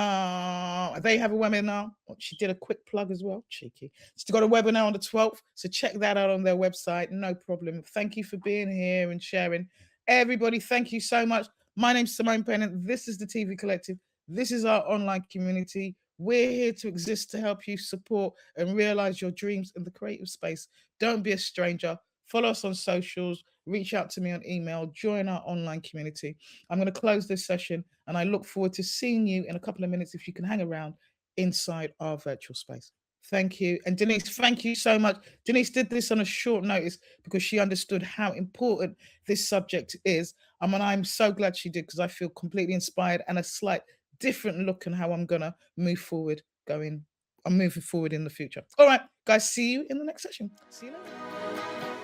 have a webinar. She did a quick plug as well. Cheeky. She's got a webinar on the 12th, so check that out on their website. No problem. Thank you for being here and sharing. Everybody, thank you so much. My name's Simone Pennant. This is the TV Collective. This is our online community. We're here to exist to help you support and realize your dreams in the creative space. Don't be a stranger. Follow us on socials, reach out to me on email, join our online community. I'm going to close this session and I look forward to seeing you in a couple of minutes if you can hang around inside our virtual space. Thank you. And Denise, thank you so much. Denise did this on a short notice because she understood how important this subject is. And I'm so glad she did because I feel completely inspired and a slight different look on how I'm going to move forward I'm moving forward in the future. All right, guys, see you in the next session. See you later.